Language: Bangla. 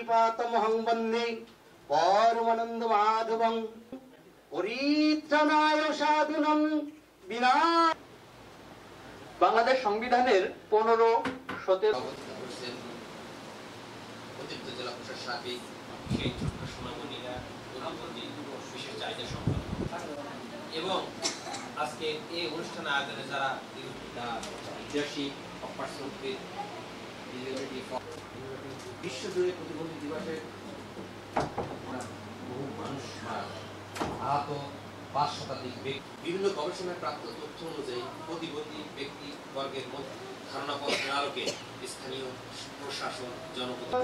पातमहं वन्दे परमानंद माधवं পরিত্রাণায় সাধুনং বিনা। বাংলাদেশ সংবিধানের 15-17 অতিরিক্ত জেলা প্রশাসক সেই ছোট্ট সোনামণিরা বিশেষ চাহিদা সম্পন্ন এবং আজকে এই অনুষ্ঠানে আয়োজনে যারা leadership of person with disability বিশ্বজুড়ে প্রতিবন্ধী দিবসে বহু মানুষ আহত 5 শতাধিক ব্যক্তি বিভিন্ন গবেষণায় প্রাপ্ত তথ্য অনুযায়ী প্রতিবন্ধী ব্যক্তি বর্গের মধ্যে ধারণা পত্রের আলোকে স্থানীয় প্রশাসন জনপ্রতিনিধি